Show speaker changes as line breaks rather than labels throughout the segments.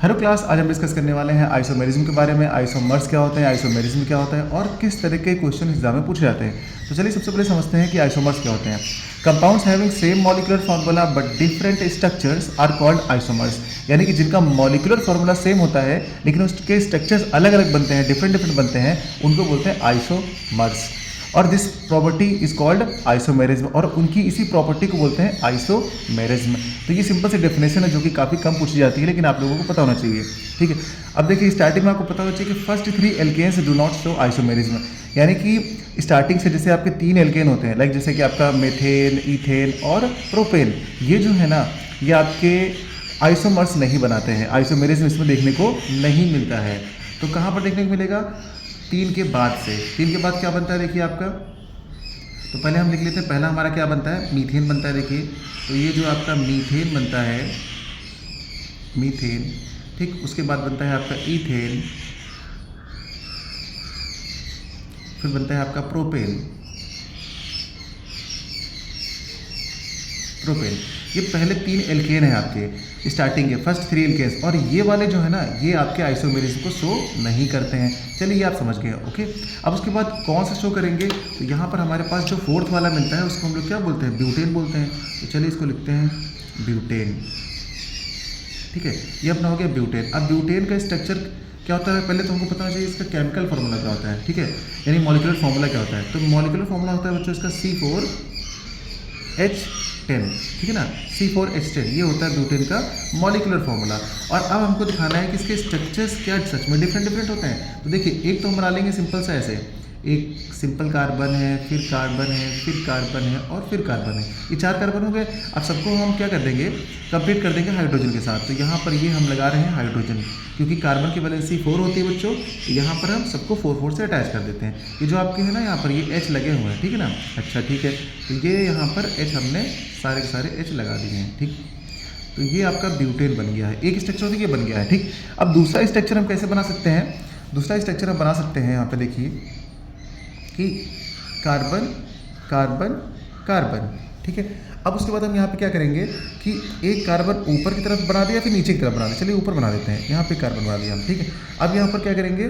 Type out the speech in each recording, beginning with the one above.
Hello class, आज हम discuss करने वाले हैं आइसोमेरिज्म के बारे में। आइसोमर्स क्या होते हैं, आइसोमेरिज्म क्या होता है और किस तरह के क्वेश्चन एग्जाम में पूछे जाते हैं। तो चलिए सबसे पहले समझते हैं कि आइसोमर्स क्या होते हैं। Compounds having same molecular formula but different structures are called isomers. यानी कि जिनका मॉलिक्यूलर फार्मूला सेम होता है लेकिन उसके स्ट्रक्चर्स अलग अलग बनते हैं, डिफरेंट बनते हैं, उनको बोलते हैं आइसोमर्स। और this property is called isomerism, और उनकी इसी प्रॉपर्टी को बोलते हैं आइसोमेरिज्म। तो ये सिंपल सी डेफिनेशन है जो कि काफ़ी कम पूछी जाती है, लेकिन आप लोगों को पता होना चाहिए। ठीक है, अब देखिए स्टार्टिंग में आपको पता होना चाहिए कि first 3 alkanes do not show isomerism. यानी कि स्टार्टिंग से जैसे आपके 3 एल्केन होते हैं, लाइक जैसे कि आपका मेथेन, ईथेन और प्रोपेन, ये जो है ना, ये आपके आइसोमर्स नहीं बनाते हैं। आइसोमेरिज्म इसमें देखने को नहीं मिलता है। तो कहाँ पर देखने को मिलेगा? 3 के बाद से। 3 के बाद क्या बनता है देखिए आपका, तो पहले हम लिख लेते हैं। पहला हमारा क्या बनता है? मीथेन बनता है। देखिए तो ये जो आपका मीथेन बनता है, मीथेन, ठीक, उसके बाद बनता है आपका ईथेन, फिर बनता है आपका प्रोपेन। प्रोपेन, ये पहले 3 एल्केन है आपके स्टार्टिंग के, फर्स्ट 3 एल्केन्स, और ये वाले जो है ना, ये आपके आइसोमेरिज्म को शो नहीं करते हैं। चलिए ये आप समझ गए, ओके। अब उसके बाद कौन सा शो करेंगे? तो यहाँ पर हमारे पास जो 4th वाला मिलता है उसको हम लोग क्या बोलते हैं? ब्यूटेन बोलते हैं। तो चलिए इसको लिखते हैं ब्यूटेन। ठीक है, ये अपना हो गया ब्यूटेन। अब ब्यूटेन का स्ट्रक्चर क्या होता है पहले तो हमको पता होना चाहिए, इसका केमिकल फार्मूला क्या होता है। ठीक है, यानी मॉलिक्यूलर फार्मूला क्या होता है। तो मॉलिक्यूलर फार्मूला होता है बच्चों इसका C4H10। ठीक है ना, C4H10 ये होता है ब्यूटेन का मॉलिक्यूलर फार्मूला। और अब हमको दिखाना है कि इसके स्ट्रक्चर्स क्या सच में डिफरेंट होते हैं। तो देखिए एक तो हम बना लेंगे सिंपल सा ऐसे, एक सिंपल कार्बन है, फिर कार्बन है, फिर कार्बन है और फिर कार्बन है। ये 4 कार्बन हो गए। अब सबको हम क्या कर देंगे? कंप्लीट कर देंगे हाइड्रोजन के साथ। तो यहाँ पर ये हम लगा रहे हैं हाइड्रोजन, क्योंकि कार्बन की वैलेंसी 4 होती है बच्चों। तो यहाँ पर हम सबको 4 से अटैच कर देते हैं। ये जो आपके हैं ना, यहाँ पर ये H लगे हुए हैं, ठीक है ना। अच्छा ठीक है, तो ये यहाँ पर H हमने सारे के सारे H लगा दिए हैं। ठीक, तो ये आपका ब्यूटेन बन गया है। एक स्ट्रक्चर होता है, ये बन गया है। ठीक, अब दूसरा स्ट्रक्चर हम कैसे बना सकते हैं? दूसरा स्ट्रक्चर हम बना सकते हैं, यहाँ पे देखिए कि कार्बन कार्बन कार्बन। ठीक है, अब उसके बाद हम यहाँ पे क्या करेंगे कि एक कार्बन ऊपर की तरफ बना दिया, फिर नीचे की तरफ बना दिया। चलिए ऊपर बना देते हैं, यहाँ पे कार्बन बना दिया हम। ठीक है, अब यहाँ पर क्या करेंगे?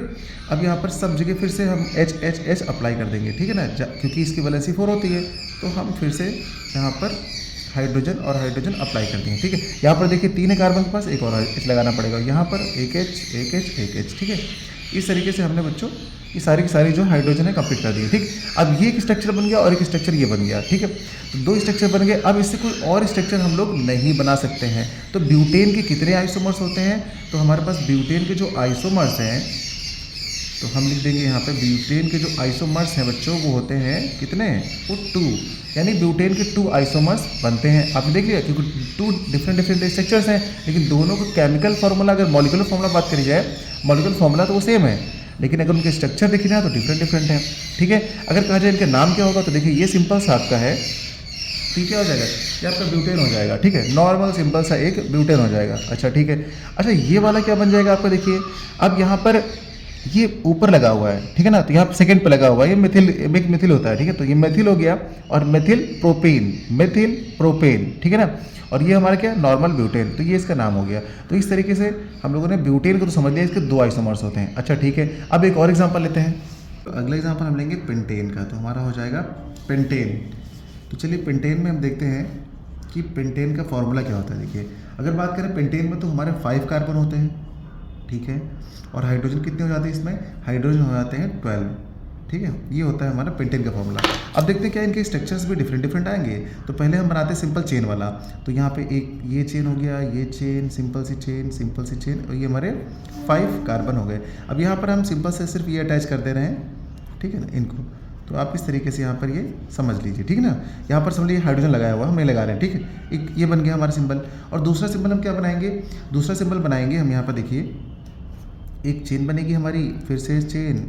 अब यहाँ पर सब जगह फिर से हम H अप्लाई कर देंगे। ठीक है ना, क्योंकि इसकी वैलेंसी 4 होती है, तो हम फिर से यहाँ पर हाइड्रोजन और हाइड्रोजन अप्लाई कर देंगे। ठीक है, यहाँ पर देखिए 3 है कार्बन के पास, एक और H लगाना पड़ेगा। यहाँ पर एक H। ठीक है, इस तरीके से हमने बच्चों ये सारी की सारी जो हाइड्रोजन है कंप्लीट कर दिए। ठीक, अब ये एक स्ट्रक्चर बन गया और एक स्ट्रक्चर ये बन गया। ठीक है, तो 2 स्ट्रक्चर बन गए। अब इससे कोई और स्ट्रक्चर हम लोग नहीं बना सकते हैं। तो ब्यूटेन के कितने आइसोमर्स होते हैं? तो हमारे पास ब्यूटेन के जो आइसोमर्स हैं, तो हम लिख देंगे यहाँ पे ब्यूटेन के जो आइसोमर्स हैं बच्चों, वो होते हैं कितने? वो 2। यानी ब्यूटेन के 2 आइसोमर्स बनते हैं। आपने देख लिया, क्योंकि 2 डिफरेंट स्ट्रक्चर्स हैं, लेकिन दोनों का केमिकल फार्मूला, अगर मॉलिक्यूलर फार्मूला बात करी जाए, मॉलिक्यूलर फार्मूला तो वो सेम है, लेकिन अगर उनके स्ट्रक्चर देखी जाए तो डिफरेंट है। ठीक है, अगर कहा जाए इनके नाम क्या होगा, तो देखिए ये सिंपल सा आपका है, ठीक है, हो जाएगा, ये आपका ब्यूटेन हो जाएगा। ठीक है, नॉर्मल सिंपल सा एक ब्यूटेन हो जाएगा। अच्छा ठीक है, अच्छा ये वाला क्या बन जाएगा आपका? देखिए अब यहाँ पर ये ऊपर लगा हुआ है, ठीक है ना, तो यहाँ सेकंड पे लगा हुआ है, ये मिथिल होता है। ठीक है, तो ये मेथिल हो गया और मेथिल प्रोपेन। ठीक है ना, और ये हमारा क्या? Normal butane. तो ये इसका नाम हो गया। तो इस तरीके से हम लोगों ने ब्यूटेन को तो समझ लिया, इसके 2 आइसोमर्स होते हैं। अच्छा ठीक है, अब एक और एग्जांपल लेते हैं। तो अगला एग्जांपल हम लेंगे पेंटेन का, तो हमारा हो जाएगा पेंटेन। तो चलिए पेंटेन में हम देखते हैं कि पेंटेन का फॉर्मूला क्या होता है। देखिए अगर बात करें पेंटेन में, तो हमारे 5 कार्बन होते हैं। ठीक है, और हाइड्रोजन कितने हो जाते हैं इसमें? हाइड्रोजन हो जाते हैं 12। ठीक है, ये होता है हमारा पेंटेन का फॉर्मूला। अब देखते हैं क्या इनके स्ट्रक्चर्स भी डिफरेंट आएंगे। तो पहले हम बनाते हैं सिंपल चेन वाला। तो यहाँ पे एक ये चेन हो गया, ये चेन, सिंपल सी चेन, और ये हमारे 5 कार्बन हो गए। अब यहाँ पर हम सिंपल से सिर्फ ये अटैच कर दे रहे हैं। ठीक है ना, इनको तो आप इस तरीके से यहाँ पर ये समझ लीजिए। ठीक है ना, यहाँ पर समझ लीजिए हाइड्रोजन लगाया हुआ हम नहीं लगा रहे हैं। ठीक है, एक ये बन गया हमारा सिंबल। और दूसरा सिंबल हम क्या बनाएंगे? दूसरा सिंबल बनाएंगे हम, यहाँ पर देखिए एक चेन बनेगी हमारी, फिर से चेन,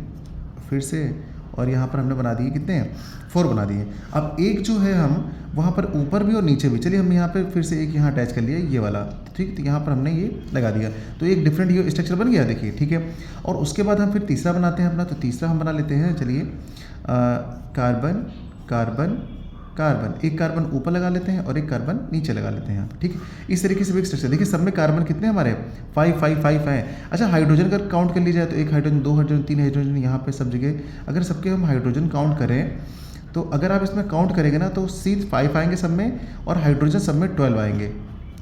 फिर से, और यहाँ पर हमने बना दिए कितने हैं? 4 बना दिए। अब एक जो है हम वहाँ पर ऊपर भी और नीचे भी, चलिए हम यहाँ पे फिर से एक यहाँ अटैच कर लिया, ये वाला। ठीक, तो यहाँ पर हमने ये लगा दिया, तो एक डिफरेंट ये स्ट्रक्चर बन गया। देखिए ठीक है, और उसके बाद हम फिर तीसरा बनाते हैं अपना। तो तीसरा हम बना लेते हैं, चलिए कार्बन कार्बन कार्बन, एक कार्बन ऊपर लगा लेते हैं और एक कार्बन नीचे लगा लेते हैं यहाँ पे, ठीक है। इस तरीके से भी एक स्ट्रक्चर, देखिए सब में कार्बन कितने हमारे 5 हैं। अच्छा हाइड्रोजन का काउंट कर लीजिए तो एक हाइड्रोजन, 2 हाइड्रोजन, 3 हाइड्रोजन यहाँ पे सब जगह, अगर सबके हम हाइड्रोजन काउंट करें तो अगर आप इसमें काउंट करेंगे ना तो C5 आएंगे सब में और हाइड्रोजन सब में 12 आएंगे,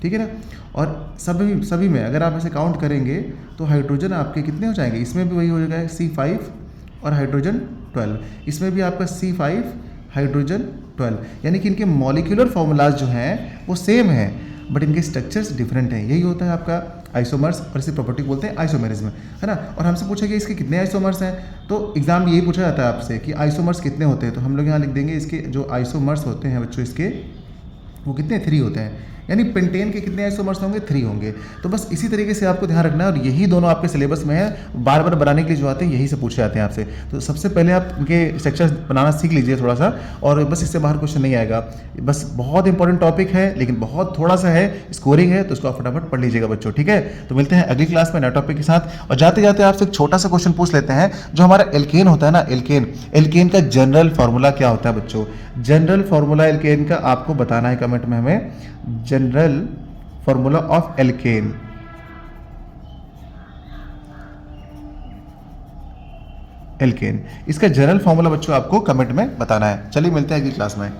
ठीक है ना। और सभी में अगर आप ऐसे काउंट करेंगे तो हाइड्रोजन आपके कितने हो जाएंगे, इसमें भी वही हो जाएगा C5 और हाइड्रोजन 12, इसमें भी आपका C5 हाइड्रोजन 12, यानी कि इनके मॉलिक्यूलर फार्मूलाज जो हैं वो सेम हैं बट इनके स्ट्रक्चर्स डिफरेंट हैं। यही होता है आपका आइसोमर्स और इसी प्रॉपर्टी को बोलते हैं आइसोमेरिज्म, है ना। और हमसे पूछा गया इसके कितने आइसोमर्स हैं, तो एग्जाम में यही पूछा जाता है आपसे कि आइसोमर्स कितने होते हैं, तो हम लोग यहाँ लिख देंगे इसके जो आइसोमर्स होते हैं बच्चों इसके वो कितने 3 होते हैं, यानी पेंटेन के कितने आइसोमर्स होंगे 3 होंगे। तो बस इसी तरीके से आपको ध्यान रखना है और यही दोनों आपके सिलेबस में है, बार बार बनाने के लिए जो आते हैं यही से पूछे जाते हैं आपसे। तो सबसे पहले आप इनके स्ट्रक्चर्स बनाना सीख लीजिए थोड़ा सा, और बस इससे बाहर क्वेश्चन नहीं आएगा। बस बहुत इंपॉर्टेंट टॉपिक है लेकिन बहुत थोड़ा सा है, स्कोरिंग है, तो उसको आप फटाफट पढ़ लीजिएगा बच्चों, ठीक है। तो मिलते हैं अगली क्लास में नए टॉपिक के साथ। और जाते जाते आपसे एक छोटा सा क्वेश्चन पूछ लेते हैं, जो हमारा एल्केन होता है ना, एल्केन का जनरल फार्मूला क्या होता है बच्चों। जनरल फार्मूला एल्केन का आपको बताना है कमेंट में हमें, जनरल फार्मूला ऑफ एल्केन। इसका जनरल फार्मूला बच्चों आपको कमेंट में बताना है। चलिए मिलते हैं अगली क्लास में।